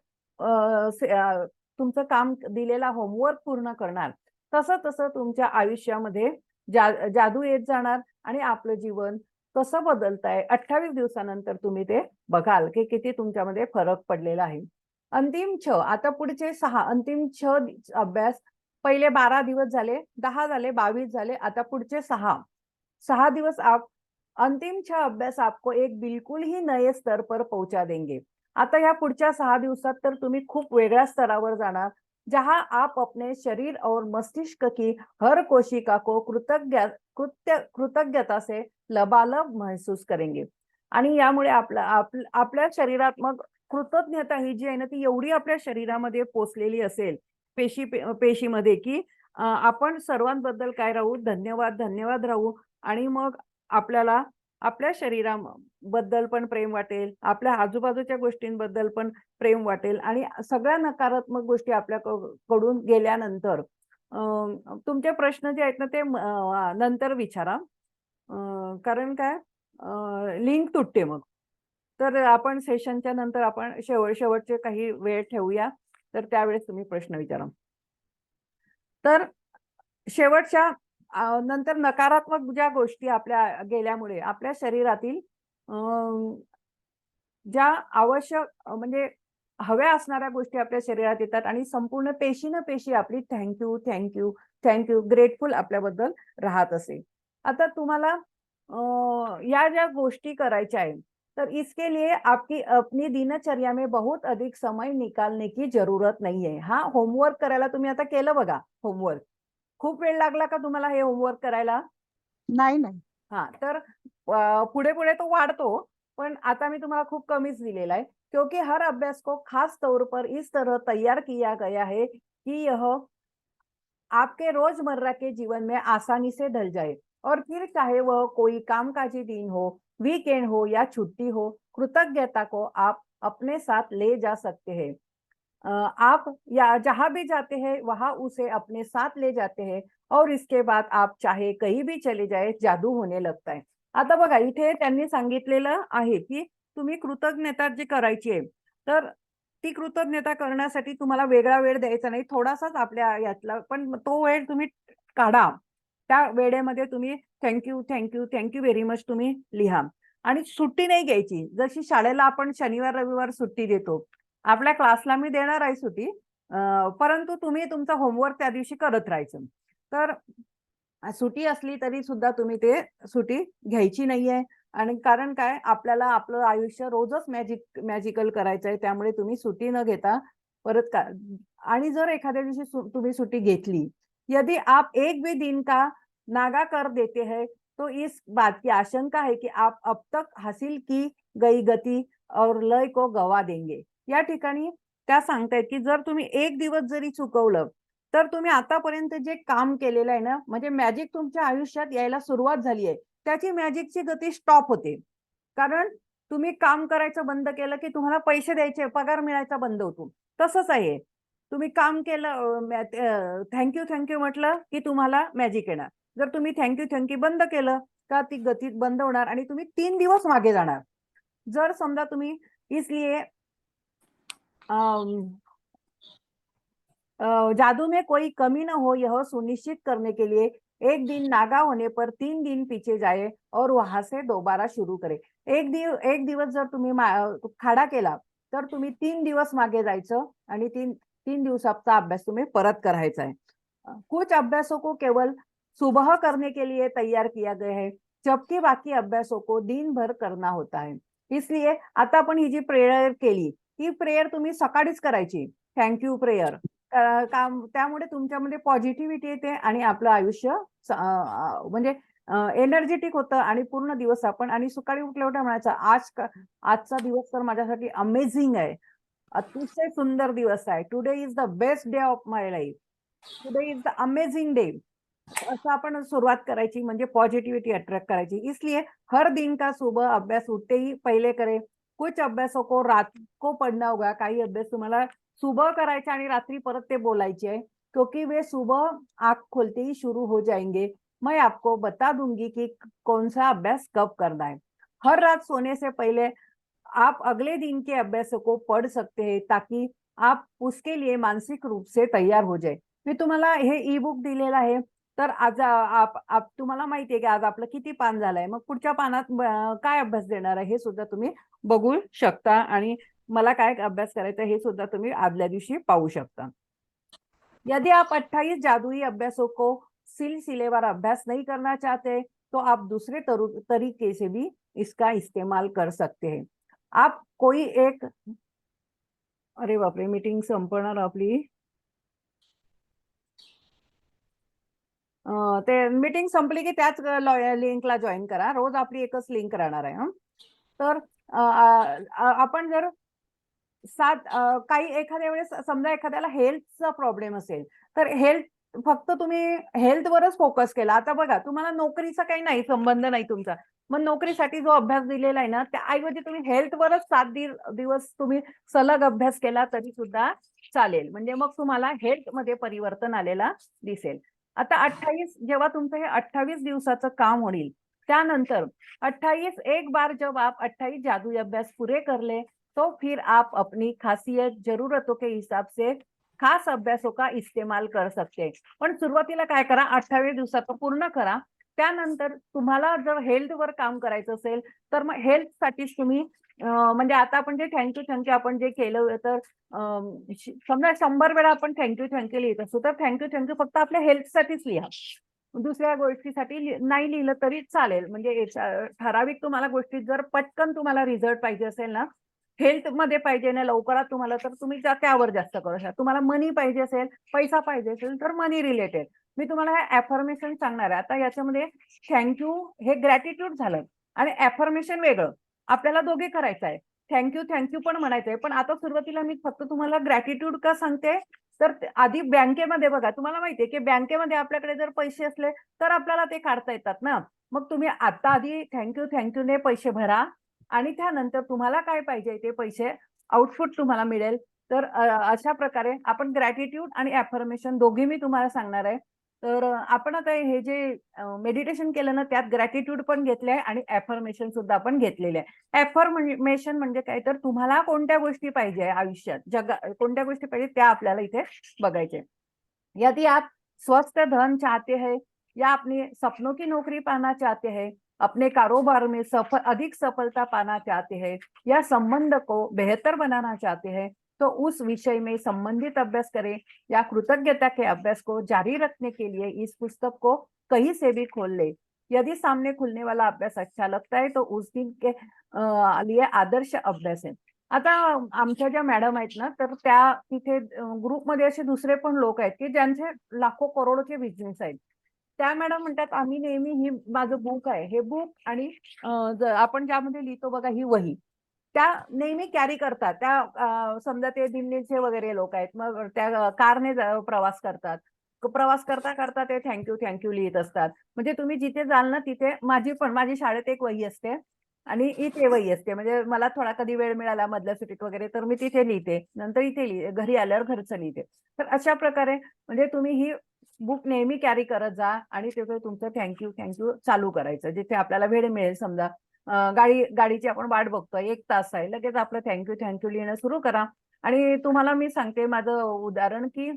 तुमचं काम दिलेला होमवर्क पूर्ण करणार, तसं तुमच्या आयुष्यामध्ये जादू येत जाणार आणि आपलं जीवन कसं बदलतंय 28 दिवसानंतर तुम्ही ते बघाल, की किती तुमच्यामध्ये फरक पडलेला आहे. अंतिम 6 आता पुढचे 6 अंतिम 6 अभ्यास पहिले 12 दिवस झाले, 10 झाले, 22 झाले. आता पुढचे 6 दिवस अंतिम 6 अभ्यास आपको एक बिल्कुल ही नए स्तर पर पहुंचा देंगे. आता या पुढच्या 6 दिवसात तर तुम्ही खूप वेगळ्या स्तरावर जाणार, जहां आप अपने शरीर और मस्तिष्क की हर कोशिका को कृतज्ञता से लबालब महसूस करेंगे. आणि यामुळे आपल्या शरीरात मग कृतज्ञता ही जी आहे ना, ती एवढी आपल्या शरीरामध्ये पोचलेली असेल पेशीमध्ये, की आपण सर्वांबद्दल काय राहू, धन्यवाद राहू आणि मग आपल्याला आपल्या शरीराबद्दल पण प्रेम वाटेल, आपल्या आजूबाजूच्या गोष्टींबद्दल पण प्रेम वाटेल आणि सगळ्या नकारात्मक गोष्टी आपल्याकडून गेल्यानंतर तुमचे प्रश्न जे आहेत ना ते नंतर विचारा. कारण काय लिंक तुटते मग. तर आपण सेशनच्या नंतर आपण शेवटचे काही वेळ ठेवूया. तर त्यावेळेस तुम्ही प्रश्न विचारा. तर शेवटच्या नंतर नकारात्मक ज्या गोष्टी आपल्या गेल्यामुळे आपल्या शरीरातील ज्या आवश्यक म्हणजे हव्या असणाऱ्या गोष्टी आपल्या शरीरात येतात आणि संपूर्ण पेशी आपली थँक यू ग्रेटफुल आपल्याबद्दल राहत असेल. आता तुम्हाला या ज्या गोष्टी करायच्या आहेत, तर इसके लिए आपकी अपनी दिनचर्या में बहुत अधिक समय निकालने की जरूरत नहीं है. हा होमवर्क करायला तुम्ही आता केलं बघा होमवर्क. खूप वेळ लागला का तुम्हाला हे होमवर्क करायला? नाही. हां, तर पुढे तो वाढतो, पण आता मी तुम्हाला खूप कमीच दिलेला आहे. क्योंकि हर अभ्यास को खास तौर पर इस तरह तैयार किया गया है कि यह आपके रोजमर्रा के जीवन में आसानी से ढल जाए. और फिर चाहे वह कोई कामकाजी दिन हो, वीकेंड हो या छुट्टी हो, कृतज्ञता को आप अपने साथ ले जा सकते हैं। आप या जहां भी जाते हैं वहां उसे अपने साथ ले जाते हैं और इसके बाद आप चाहे कहीं भी चले जाए, जादू होणे लगता है. आता बघा इथे त्यांनी सांगितलेलं आहे की तुम्ही कृतज्ञता जी करायची आहे, तर ती कृतज्ञता करण्यासाठी तुम्हाला वेगळा वेळ द्यायचा नाही. थोडासाच आपल्या यातला पण तो वेळ तुम्ही काढा. त्या वेळेमध्ये तुम्ही thank you, thank you, thank you very much तुम्ही लिहा. आणि सुट्टी नाही घ्यायची. जशी शाळेला आपण शनिवार, रविवार सुट्टी देतो. आपल्या क्लासला मी देणार आहे सुट्टी. परंतु तुम्ही तुमचा होमवर्क त्या दिवशी करत राहायचं. तर सुट्टी असली तरी सुद्धा तुम्ही ते सुट्टी घ्यायची नाहीये आणि कारण काय आपल्याला आपलं आयुष्य रोजच मॅजिकल करायचं आहे. त्यामुळे तुम्ही सुट्टी न घेता परत का आणि जर एखाद्या दिवशी तुम्ही सुट्टी घेतली, यदि आप एक भी दिन का नागा कर देते हैं, तो इस बात की आशंका है कि आप अब तक हासिल की गई गति और लय को गवा देंगे. या ठिकाणी त्या सांगतायत की जर तुम्ही एक दिवस जरी चुकवलं, तर तुम्ही आतापर्यंत जे काम केलेलं आहे ना, म्हणजे मॅजिक तुमच्या आयुष्यात यायला सुरुवात झाली आहे. त्याची मॅजिकची गती स्टॉप होते. कारण तुम्ही काम करायचं बंद केलं, की तुम्हाला पैसे द्यायचे, पगार मिळायचा बंद होतो. तसंच आहे. तुम्ही काम केलं थँक यू, थँक यू म्हटलं, की तुम्हाला मॅजिक येणार. जर तुम्ही थँक यू, थँक यू बंद केलं, का ती गती बंद होणार आणि तुम्ही 3 दिवस मागे जाणार. जर समजा तुम्ही इसलिए जादू में कोई कमी न हो यह सुनिश्चित करने के लिए एक दिन नागा होने पर 3 दिन पीछे जाए और वहां से दोबारा शुरू करे. एक दिवस जर तुम्ही खाडा केला तर तुम्ही 3 दिवस मागे जायचं आणि 3 दिवसाचा अभ्यास तुम्ही परत करायचा आहे. कुछ अभ्यासों को केवल सुबह करने के लिए तैयार किया गया है, जबकि बाकी अभ्यासों को दिन भर करना होता है. इसलिए आता आपण ही जी प्रेयर केली, ही प्रेयर तुम्ही सकाळीच करायची. Thank you prayer. काम त्यामुळे तुमच्यामध्ये पॉझिटिव्हिटी येते आणि आपलं आयुष्य म्हणजे एनर्जेटिक होतं आणि पूर्ण दिवस आपण आणि सकाळी उठल्या-उठल्या म्हणायचं आजचा दिवस तर माझ्यासाठी अमेझिंग आहे. अतिशय सुंदर दिवस आहे. Today is the best day of my life. Today is the amazing day. असं आपण सुरुवात करायची म्हणजे पॉझिटिव्हिटी अट्रॅक्ट करायची. इसलिए हर दिन का सुबह अभ्यास उठते ही पहिले करें. कुछ अभ्यासों को रात को पढ़ना होगा. काही अभ्यास तुम्हाला सुबह करायचे आणि रात्री परत ते बोलायचे आहे. क्योंकि वे सुबह आँख खोलते ही शुरू हो जाएंगे. मैं आपको बता दूंगी कि कौन सा अभ्यास कब करना है. हर रात सोने से पहले आप अगले दिन के अभ्यासों को पढ़ सकते हैं ताकि आप उसके लिए मानसिक रूप से तैयार हो जाए. मी तुम्हाला हे ई बुक दिलेलं आहे. तर आज आप तुम्हाला माहिती आहे की आज आपलं किती पान झालंय. मग पुढच्या पानात काय अभ्यास देणार आहे हे सुद्धा तुम्ही बघू शकता आणि मला काय अभ्यास करायचा है, हे सुद्धा तुम्ही आदल्या दिवशी पाहू शकता. यदि आप 28 जादुई अभ्यासों को सिलसिलेवार अभ्यास नहीं करना चाहते, तो आप दूसरे तरीके से भी इसका इस्तेमाल कर सकते हैं. आप कोई एक अरे बापरे मीटिंग संपणार आपली. ते मीटिंग संपली की त्याच लिंकला जॉईन करा. रोज आपली एकच लिंक राहणार आहे. तर आपण जर काही एखाद्या वेळेस समजा एखाद्याला हेल्थचा प्रॉब्लेम असेल, तर फक्त तुम्ही हेल्थवरच फोकस केला. आता बघा तुम्हाला नोकरीचा काही नाही संबंध नाही तुमचा. मग नोकरीसाठी जो अभ्यास दिलेला आहे ना, त्याऐवजी तुम्ही हेल्थवरच 7 दिवस तुम्ही सलग अभ्यास केला तरी सुद्धा चालेल. म्हणजे मग तुम्हाला हेल्थमध्ये परिवर्तन आलेला दिसेल. आता 28 जेव्हा तुमचं हे 28 दिवसाचं काम होईल, त्यानंतर 28 एक बार जब आप 28 जादुई अभ्यास पूरे कर ले, तो फिर आप अपनी खासियत, जरूरतों के हिसाब से खास अभ्यासों का इस्तेमाल कर सकते हैं. पण सुरुवातीला काय करा 28 दिवसाचं पूर्ण करा. त्यानंतर तुम्हाला जर हेल्थवर काम करायचं असेल, तर मग हेल्थसाठीच तुम्ही म्हणजे आता आपण जे थँक यू आपण जे केलं तर समजा 100 वेळा आपण थँक यू लिहित असू, तर थँक यू फक्त आपल्या हेल्थसाठीच लिहा. दुसऱ्या गोष्टीसाठी नाही लिहिलं तरी चालेल. म्हणजे ठराविक तुम्हाला गोष्टीत जर पटकन तुम्हाला रिझल्ट पाहिजे असेल ना, हेल्थमध्ये पाहिजे ना लवकरात तुम्हाला, तर तुम्ही त्यावर जास्त करू शकता. तुम्हाला मनी पाहिजे असेल, पैसा पाहिजे असेल, तर मनी रिलेटेड. मी तुम्हाला हे अफर्मेशन सांगणार आहे. आता याच्यामध्ये थँक हे ग्रॅटिट्यूड झालं आणि अफर्मेशन वेगळं. आपल्याला दोघे करायचं आहे. थँक यू पण म्हणायचंय. पण आता सुरुवातीला मी फक्त तुम्हाला ग्रॅटिट्यूड का सांगते, तर आधी बँकेमध्ये बघा, तुम्हाला माहितीये की बँकेमध्ये आपल्याकडे जर पैसे असले तर आपल्याला ते काढता येतात ना. मग तुम्ही आता आधी थँक ने पैसे भरा आणि त्यानंतर तुम्हाला काय पाहिजे ते पैसे आउटपुट तुम्हाला मिळेल. तर अशा प्रकारे आपण ग्रॅटिट्यूड आणि अफर्मेशन दोघी मी तुम्हाला सांगणार आहे. तर आपण आता हे जे मेडिटेशन केलं ना, त्यात ग्रॅटिट्यूड पण घेतलंय आणि अफर्मेशन सुद्धा आपण घेतलेले आहे. अफर्मेशन म्हणजे काय, तर तुम्हाला कोणत्या गोष्टी पाहिजे आयुष्यात, कोणत्या गोष्टी पाहिजे त्या आपल्याला इथे बघायचे. यदि आप स्वस्थ धन चाहते हैं या अपने सपनों की नौकरी पाना चाहते हैं, अपने कारोबार में अधिक सफलता पाना चाहते हैं या संबंध को बेहतर बनाना चाहते हैं, तो उस विषय में संबंधित अभ्यास करें या कृतज्ञता के अभ्यास को जारी रखने के लिए इस पुस्तक को कहीं से भी खोल ले। यदि सामने खुलने वाला अभ्यास अच्छा लगता है तो उस दिन के लिए आदर्श अभ्यास है। आता आमच्या ज्या मॅडम आहेत ना, तर त्या तिथे ग्रुपमध्ये असे दुसरे पण लोक आहेत, की ज्यांचे लाखो करोडोचे बिझनेस आहेत. त्या मॅडम म्हणतात, "आम्ही नेहमी ही माझं बुक आहे. हे बुक आणि आपण ज्यामध्ये लिहितो बघा ही वही, त्या नेहमी कॅरी करतात." त्या समजा ते दिल्लीचे वगैरे लोक आहेत. मग त्या कारने प्रवास करतात. प्रवास करता ते थँक लिहित असतात. म्हणजे तुम्ही जिथे जाल ना, तिथे माझी शाळेत एक वही असते. आणि इथे वही असते. म्हणजे मला थोडा कधी वेळ मिळाला मधल्या सुट्टीत वगैरे तर मी तिथे लिहिते. नंतर इथे घरी आल्यावर घरचं लिहिते. तर अशा प्रकारे म्हणजे तुम्ही ही बुक नेहमी कॅरी करत जा आणि तिथे तुमचं थँक चालू करायचं. जिथे आपल्याला वेळ मिळेल समजा गाडीची आपण वाट बघतोय 1 तास आहे. लगेच आपलं थँक लिहिणं सुरू करा. आणि तुम्हाला मी सांगते माझं उदाहरण, की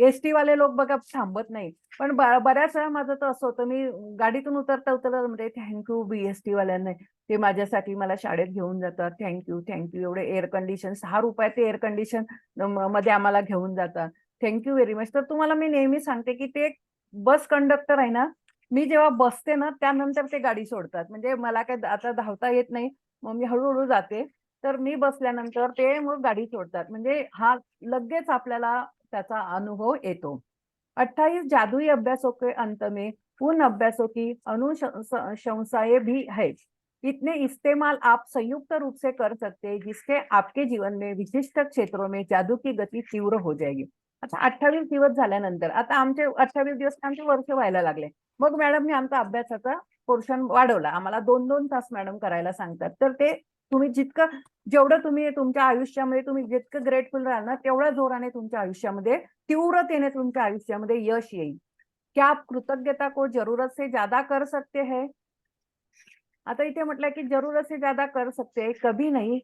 एसटी वाले लोक बघा थांबत नाही. पण बऱ्याच वेळा माझं तर असं होतं, मी गाडीतून उतरता म्हणजे बीएसटी वाल्यांना. ते माझ्यासाठी मला शाळेत घेऊन जातात. एवढे एअर कंडिशन ₹6 ते एअर कंडिशन मध्ये आम्हाला घेऊन जातात. Very much. तर तुम्हाला मी नेहमी सांगते, की ते बस कंडक्टर आहे ना, मी जेव्हा बसते ना, त्यानंतर ते गाडी सोडतात. म्हणजे मला काय आता धावता येत नाही. मग मी हळू जाते. तर मी बसल्यानंतर ते मग गाडी सोडतात. म्हणजे हा लगेच आपल्याला त्याचा अनुभव येतो। 28 जादुई अभ्यासों के अंत में उन अभ्यासों की अनुशंसाएं भी है। इतने इस्तेमाल आप संयुक्त रूप से कर सकते हैं जिससे आपके जीवन में विशिष्ट क्षेत्रों में जादू की गति तीव्र हो जाएगी। आता 28 दिवस झाल्यानंतर आता आमचे 28 दिवस आमचे वर्ष व्हायला लागले. मग मॅडमनी आमचा अभ्यासाचा पोर्शन वाढवला. आम्हाला 2-2 तास मॅडम करायला सांगतात. तर ते तुम्ही जेवढं तुम्ही तुमच्या आयुष्यामध्ये तुम्ही जितकं ग्रेटफुल राहाल ना, तेवढ्या जोराने तुमच्या आयुष्यामध्ये तीव्रतेने तुमच्या आयुष्यामध्ये यश येईल. क्या आप कृतज्ञता को जरूरत से ज्यादा कर सकते हैं? आता इथे म्हटलं की जरूरत से ज्यादा कर सकते हैं, कभी नहीं.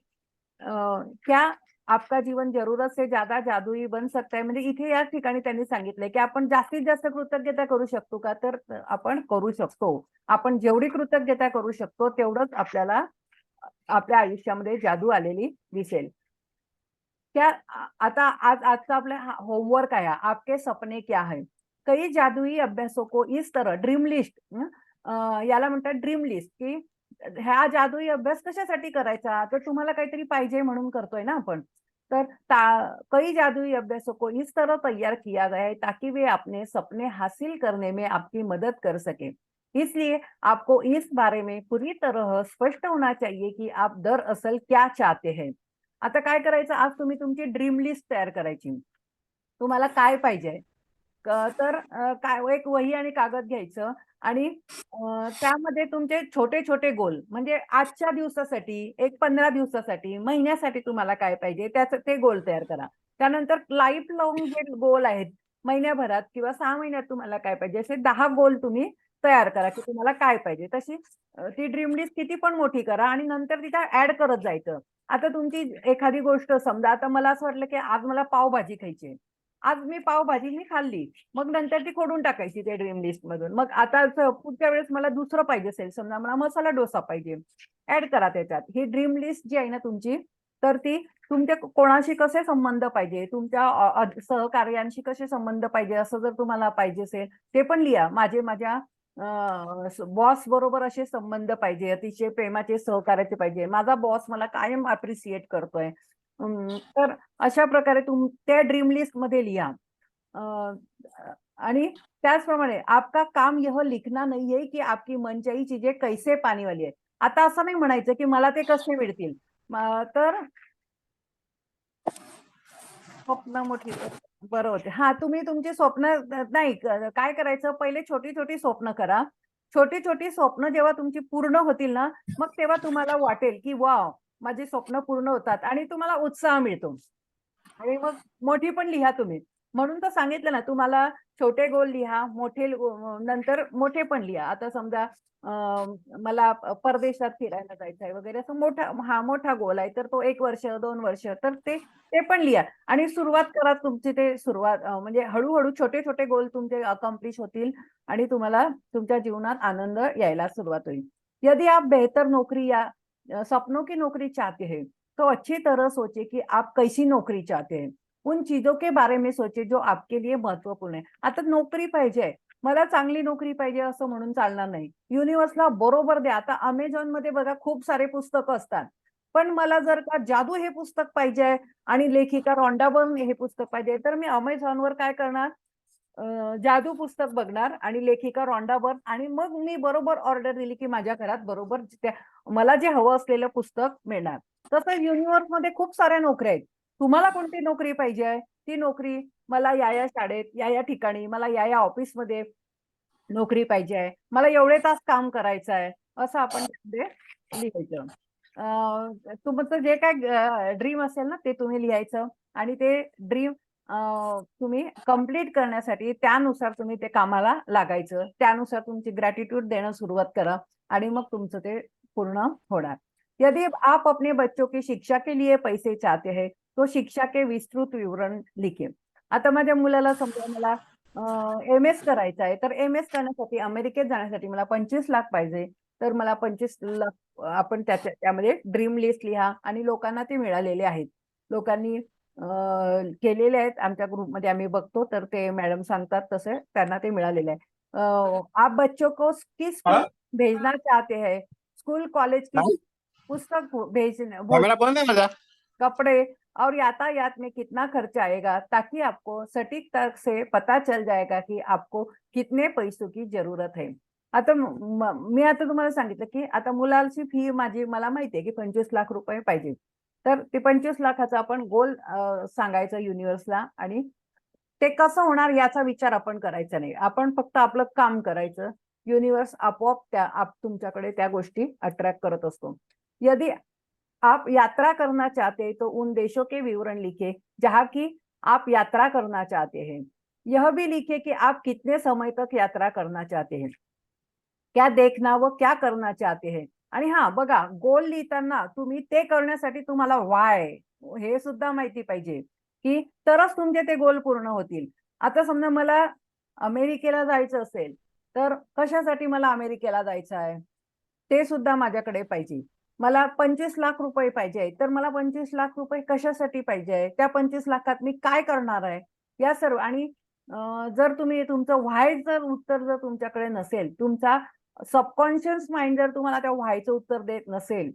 क्या आपका जीवन जरूरत से ज्यादा जादुई बन सकता है? म्हणजे इथे या ठिकाणी त्यांनी सांगितलंय, की आपण जास्तीत जास्त कृतज्ञता करू शकतो का? तर आपण करू शकतो. आपण जेवढी कृतज्ञता करू शकतो, तेवढंच आपल्याला आपल्या आयुष्यामध्ये जादू आलेली दिसेल. क्या आता आजचा आपला होमवर्क आहे. आपके सपने क्या है? कई जादुई अभ्यासों को इस तरह ड्रीम लिस्ट याला म्हणतात ड्रीम लिस्ट, की हा जादुई अभ्यास कशासाठी करायचा? तर तुम्हाला काहीतरी पाहिजे म्हणून करतोय ना आपण. तर कई जादुई अभ्यासों को इस तरह तैयार किया गया है ताकि वे अपने सपने हासिल करने में आपकी मदद कर सके. इसलिए आपको इस बारे में पूरी तरह स्पष्ट होना चाहिए कि आप दरअसल क्या चाहते हैं. आता काय करायचं, आज तुम्ही तुमची ड्रीम लिस्ट तयार करायची. तुम्हाला काय पाहिजे? तर काय एक वही आणि कागद घ्यायचं आणि त्यामध्ये तुमचे छोटे-छोटे गोल म्हणजे आजच्या दिवसासाठी, एक 15 दिवसासाठी, महिन्यासाठी तुम्हाला काय पाहिजे त्याचं ते गोल तयार करा. त्यानंतर लाईफ लाँग जे गोल आहेत, महिन्याभरात किंवा 6 महिन्यात तुम्हाला काय पाहिजे असे 10 गोल तुम्ही तयार करा, की तुम्हाला काय पाहिजे. तशी ती ड्रीम लिस्ट किती पण मोठी करा आणि नंतर तिथे ॲड करत जायचं. आता तुमची एखादी गोष्ट समजा आता मला असं वाटलं, की आज मला पावभाजी खायची आहे. आज मी पावभाजी मी खाल्ली. मग नंतर ती खोडून टाकायची त्या ड्रीम लिस्टमधून. मग आता पुढच्या वेळेस मला दुसरं पाहिजे असेल, समजा मला मसाला डोसा पाहिजे, ॲड करा त्याच्यात. ही ड्रीम लिस्ट जी आहे ना तुमची, तर ती तुमच्या कोणाशी कसे संबंध पाहिजे, तुमच्या सहकार्यांशी कसे संबंध पाहिजे, असं जर तुम्हाला पाहिजे असेल, ते पण लिहा. माझ्या बॉस बरोबर असे संबंध पाहिजे, अतिशय प्रेमाचे, सहकार्याचे पाहिजे. माझा बॉस मला कायम अप्रिशिएट करतोय. तर अशा प्रकारे त्या ड्रीम लिस्टमध्ये लिहा. आणि त्याचप्रमाणे आपका काम यह लिखना नहीं है की आपकी मनचाही चीजें कैसे पाने वाली है. आता असं नाही म्हणायचं की मला ते कसे मिळतील. तर स्वप्न मोठी बरं होते. हा, तुम्ही तुमची स्वप्न नाही काय करायचं, पहिले छोटी छोटी स्वप्न करा. छोटी छोटी स्वप्न जेव्हा तुमची पूर्ण होतील ना, मग तेव्हा तुम्हाला वाटेल की वॉव, माझी स्वप्न पूर्ण होतात आणि तुम्हाला उत्साह मिळतो. आणि मग मोठी पण लिहा तुम्ही. म्हणून तर सांगितलं ना तुम्हाला, छोटे गोल लिहा, नंतर मोठे पण लिहा. आता समजा अ, मला परदेशात फिरायला जायचं आहे वगैरे, असं मोठा गोल आहे, तर तो 1 वर्ष, 2 वर्ष, तर ते पण लिहा. आणि सुरुवात करा तुमची, ते सुरुवात म्हणजे हळू छोटे-छोटे गोल तुमचे अकम्प्लिश होतील आणि तुम्हाला तुमच्या जीवनात आनंद यायला सुरुवात होईल. यदि आप बेहतर नौकरी या सपनों की नौकरी चाहते हैं, तो अच्छी तरह सोचिए कि आप कैसी नोकरी चाहते हैं. उन चीजों के बारे में सोचिए जो आपके लिए महत्वपूर्ण आहे. आता नोकरी पाहिजे, मला चांगली नोकरी पाहिजे असं म्हणून चालणार नाही. युनिव्हर्सला बरोबर द्या. आता Amazonमध्ये बघा खूप सारे पुस्तकं असतात. पण मला जर का जादू हे पुस्तक पाहिजे आणि लेखिका रॉन्डा बर्न हे पुस्तक पाहिजे, तर मी Amazonवर काय करणार? जादू पुस्तक बघणार आणि लेखिका रॉन्डा बर्न, आणि मग मी बरोबर ऑर्डर दिली, की माझ्या घरात बरोबर त्या मला जे हवं असलेलं पुस्तक मिळणार. तसं युनिव्हर्समध्ये खूप साऱ्या नोकऱ्या आहेत. तुम्हाला कोणती नोकरी पाहिजे आहे? ती नोकरी मला या शाळेत, या ठिकाणी, मला या ऑफिसमध्ये नोकरी पाहिजे आहे. मला एवढे तास काम करायचं आहे. असं आपण त्यामध्ये लिहायचं. तुमचं जे काही ड्रीम असेल ना, ते तुम्ही लिहायचं आणि ते ड्रीम तुम्ही कंप्लीट करण्यासाठी त्यानुसार तुम्ही ते कामाला लागायचं. त्यानुसार तुमची ग्रॅटिट्यूड देणं सुरुवात करा आणि मग तुमचं ते पूर्ण होणार. यदि आप अपने बच्चों की शिक्षा के लिए पैसे चाहते हैं, तो शिक्षा के विस्तृत विवरण लिखिए. आता माझ्या मुलाला समजा मला एम-एस करायचं आहे, तर एम-एस करण्यासाठी अमेरिकेत जाण्यासाठी मला 25 लाख पाहिजे. तर मला 25 लाख आपण त्यामध्ये ड्रीम लिस्ट लिहा आणि लोकांना ते मिळालेले आहेत. लोकांनी केलेले आहेत. आमच्या ग्रुपमध्ये आम्ही बघतो, तर ते मॅडम सांगतात तसे त्यांना ते मिळालेलं आहे. आप बच्चों को किस हाँ? भेजना चाहते हैं? स्कूल, कॉलेज की हाँ? पुस्तक भेजने कैमरा बंद है मेरा। कपड़े और यातायात में कितना खर्च आएगा, ताकि आपको सटीकता से पता चल जाएगा की आपको कितने पैसों की जरूरत है. आता मी आता तुम्हाला सांगितलं की आता मुलाची फी माझी मला माहिती आहे की 25 लाख रुपये पाहिजे. तर ते 25 लाखाचा आपण गोल सांगायचं युनिव्हर्सला आणि ते कसं होणार याचा विचार आपण करायचा नाही. आपण फक्त आपलं काम करायचं. युनिव्हर्स आपोआप तुमच्याकडे त्या गोष्टी अट्रॅक्ट करत असतो. यदि आप यात्रा करना चाहते हैं तो उन देशों के विवरण लिखिए जहाँ की आप यात्रा करना चाहते हैं. यह भी लिखिए कि आप कितने समय तक यात्रा करना चाहते हैं. क्या देखना व क्या करना चाहते हैं. आणि हा बघा, गोल लिहिताना तुम्ही ते करण्यासाठी तुम्हाला व्हाय हे सुद्धा माहिती पाहिजे, की तरच तुमचे ते गोल पूर्ण होतील. आता समजा मला अमेरिकेला जायचं असेल, तर कशासाठी मला अमेरिकेला जायचं आहे? ते सुद्धा माझ्याकडे पाहिजे. मला 25 लाख रुपये पाहिजे आहेत, तर मला 25 लाख रुपये कशासाठी पाहिजे आहे? त्या 25 लाखात मी काय करणार आहे? या सर्व आणि जर तुम्ही तुमचं व्हाय जर उत्तर जर तुमच्याकडे नसेल, तुमचा सबकॉन्शियस माइंड जर तुम्हाला त्या व्हायचं उत्तर देत नसेल,